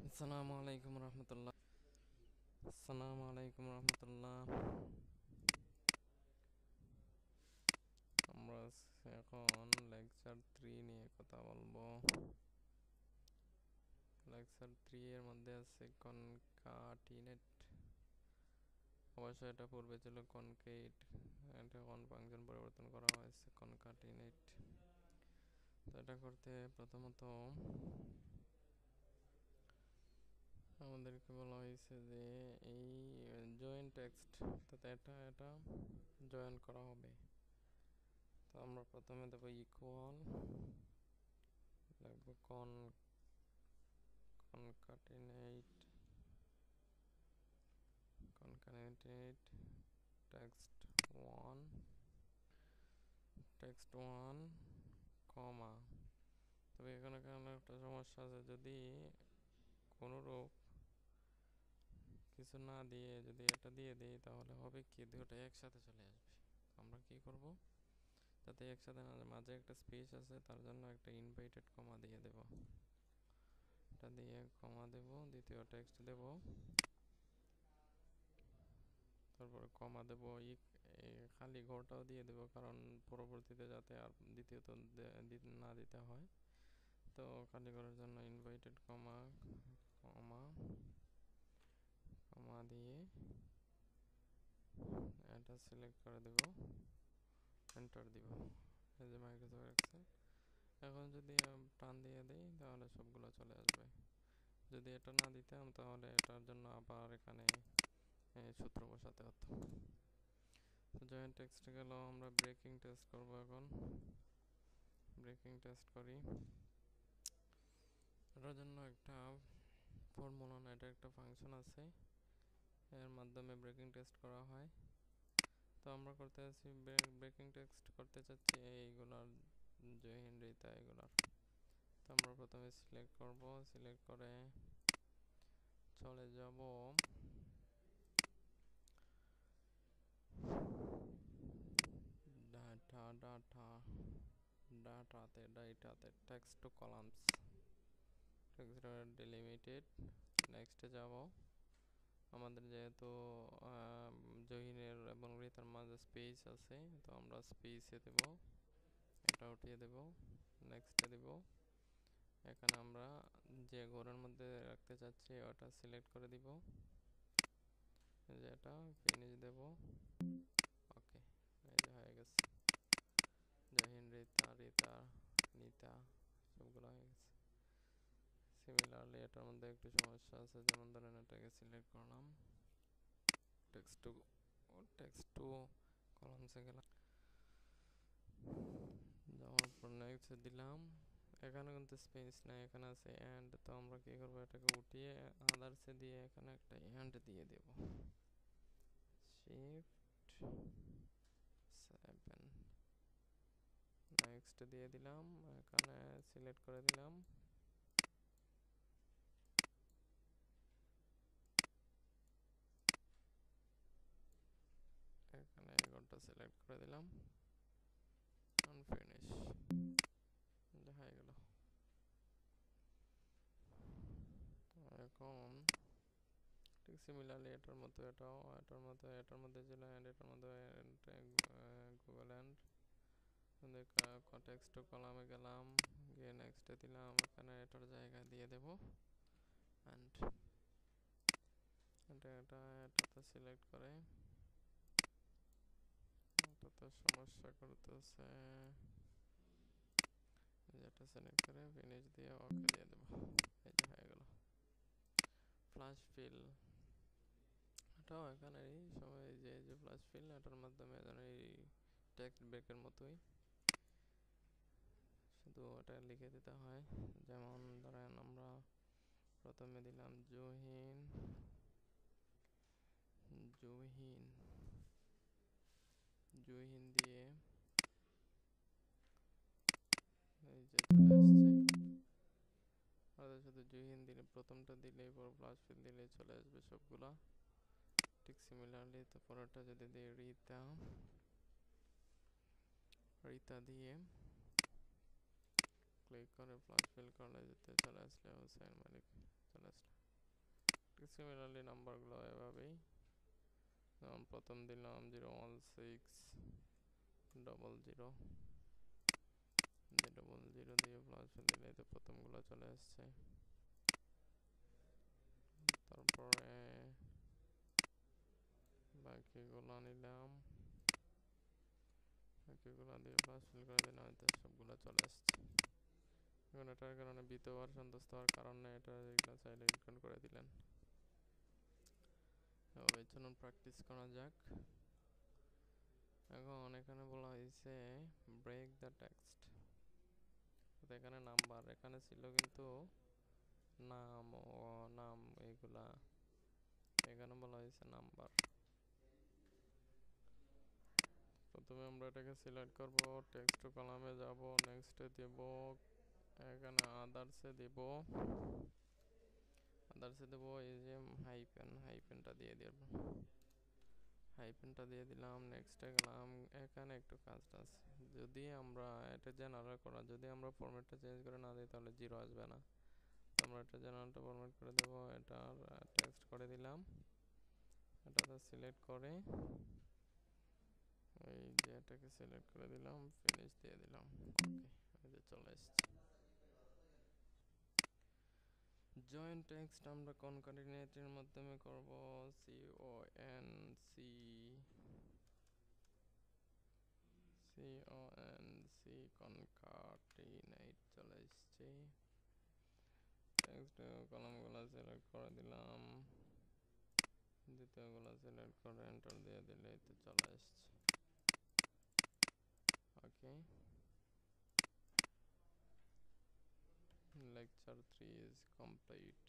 আসসালামু আলাইকুম রহমতুল্লাহ। আসসালামু আলাইকুম রহমতুল্লাহ। আমরা এখন লেকচার 3 নিয়ে কথা বলবো। লেকচার 3 এর মধ্যে আছে কনকাটিনেট। অবশ্য এটা পূর্বে ছিল কনকেট, এটা এখন ফাংশন পরিবর্তন করা হয়েছে কনকাটিনেট। তো এটা করতে প্রথমত আমাদেরকে বলা হয়েছে যে এই জয়েন টেক্সট, তাতে এটা জয়েন করা হবে। তো আমরা প্রথমে দেব ইকুয়াল, লিখব কনকাটিনেট টেক্সট 1 কমা। তবে এখানে একটা সমস্যা আছে, যদি কোনোরূপ কিছু না দিয়ে যদি এটা দিয়ে দিই তাহলে হবে কি, দুটো একসাথে চলে আসবে। আমরা কি করব, যাতে একসাথে না, মাঝে একটা স্পেস আছে, তার জন্য একটা ইনভাইটেড কমা দিয়ে দেব। এটা দিয়ে কমা দেব, দ্বিতীয় টেক্সট দেব, তারপরে কমা দেব, খালি ঘরটাও দিয়ে দেব, কারণ পরবর্তীতে যাতে আর দ্বিতীয়ত না দিতে হয়। তো খালি ঘরের জন্য ইনভাইটেড কমা কমা কমা দিয়ে এটা সিলেক্ট করে দেব, এন্টার দিব। এই যে মাইক্রোসফট এক্সেল। এখন যদি টান দিয়ে দেই তাহলে সবগুলো চলে আসবে। যদি এটা না দিতাম তাহলে এটার জন্য আবার এখানে সূত্র বসাতে হতো। তো জয়েন্ট টেক্সট গেল, আমরা ব্রেকিং টেস্ট করব। এখন ব্রেকিং টেস্ট করি। এটার জন্য একটা ফর্মুলা না, এটা একটা ফাংশন আছে, এর মাধ্যমে ব্রেকিং টেস্ট করা হয়। তো আমরা করতে যাচ্ছি, ব্রেকিং টেস্ট করতে চাচ্ছি এইগুলার, জহিন রিতা এগুলার। তো আমরা প্রথমে সিলেক্ট করব, সিলেক্ট করে চলে যাব ডাটাতে টেক্সট টু কলামস, টেক্সট ডিলিমিটেড। নেক্সটে যাব, আমাদের যেহেতু জহিনের এবং রিতার মাঝে স্পেস আছে, তো আমরা স্পেসে দেব, এটা উঠিয়ে দেব, নেক্সটে দেব। এখানে আমরা যে ঘরের মধ্যে রাখতে চাচ্ছি ওটা সিলেক্ট করে দিব, যেটা ফিনিশ দেব। ওকে, এই যে হয়ে গেছে, জহিন রিতা রিতা নিতা সবগুলো হয়ে গেছে। সিমিলারলি এটার মধ্যে একটু সমস্যা আছে, যেমন ধরেন এটাকে সিলেক্ট করলাম, টেক্সট টু কলামসে গেলাম, যাওয়ার পর নেক্সট দিলাম। এখানে কিন্তু স্পেস নাই, এখানে আছে এন্ড। তো আমরা কি করব, এটাকে উঠিয়ে আদার্সে দিয়ে এখানে একটা এন্ড দিয়ে দেব, শিফট 7, নেক্সট দিয়ে দিলাম, এখানে সিলেক্ট করে দিলাম, এখানে এগারোটা সিলেক্ট করে দিলাম, ফিনিশ। হয়ে গেল। এখন ঠিক সিমিলারলি এটার মতো এটাও, এটার মধ্যে ছিল এন্ড, এটার মধ্যে গুগল এন্ড। টেক্সট কলামে গেলাম, গিয়ে নেক্সটে দিলাম, এখানে এটার জায়গায় দিয়ে দেব এন্ড এটাতে সিলেক্ট করে, এটাতে সমস্যা করতেছে, যেটা সিলেক্ট করে ফিনিশ দিয়ে ওকে দিয়ে দেব। এই যে হয়ে গেল ফ্লাশ ফিল। এটাও এখানে এই সময় যে ফ্লাশ ফিল, এটার মাধ্যমে এই টেক্সট ব্রেকের মতোই, শুধু ওটা লিখে দিতে হয়। যেমন ধরেন আমরা প্রথমে দিলাম জহিন জহিন জহিন দিয়ে এই যে চলে আসছে, আমাদের শুধু জহিন দিলে, প্রথমটা দিলেই পর প্লাস ফিল দিলেই চলে আসবে সবগুলা। ঠিক সিমিলারলি তো পরেরটা যদি দিই রিতা, রিতা দিয়ে ক্লিক করে প্লাস ফিল করলে যেতে চলে আসলে হুসাইন মালিক চলে আসলে সিমিলারলি নাম্বারগুলো এভাবেই, যেমন প্রথম দিলাম 01600 000 দিয়ে প্লাস দিলে তো প্রথমগুলো চলে আসছে। তারপরে বাকিগুলো নিলাম, বাকিগুলো দিয়ে প্লাস ফিল করে দিলাম, তো সবগুলো চলে আসছে। এখন এটার কারণে দ্বিতীয়বার সন্তুষ্ট হওয়ার কারণে এটা এগুলো চাইলে ইনক্লুড করে দিলেন। এভাবে চলুন প্র্যাকটিস করা যাক। এখন এখানে বলা হয়েছে ব্রেক দ্য টেক্সট। এখানে নাম্বার এখানে ছিল কিন্তু নাম ও নাম এইগুলা, এখানে বলা হয়েছে নাম্বার। প্রথমে আমরা এটাকে সিলেক্ট করব, টেক্সট কলামে যাব, নেক্সটে দেব, এখানে আদার্সে দেব, আদার্সে দেব এই যে হাইপেনটা দিয়ে দেব, হাইপেনটা দিয়ে দিলাম। নেক্সটে গেলাম, এখানে একটু কাজটা আছে, যদি আমরা এটা জেনারেল করা, যদি আমরা ফরম্যাটটা চেঞ্জ করে না দিই তাহলে 0 আসবে না। আমরা এটা জেনারেলটা ফরম্যাট করে দেব, এটা টেক্সট করে দিলাম, এটাতে সিলেক্ট করে এই যে এটাকে সিলেক্ট করে দিলাম, ফিনিশ দিয়ে দিলাম, ওকে এই যে চলে এসেছে। জয়েন্ট টেক্সট আমরা কনক্যাটিনেটের মাধ্যমে করব, কনক্যাটিনেট চলে এসেছে। টেক্সট কলামগুলো সিলেক্ট করে দিলাম, দ্বিতীয়গুলো সিলেক্ট করে এন্টার দিয়ে দিলে তো চলে এসেছে। ওকে, lecture 3 is complete.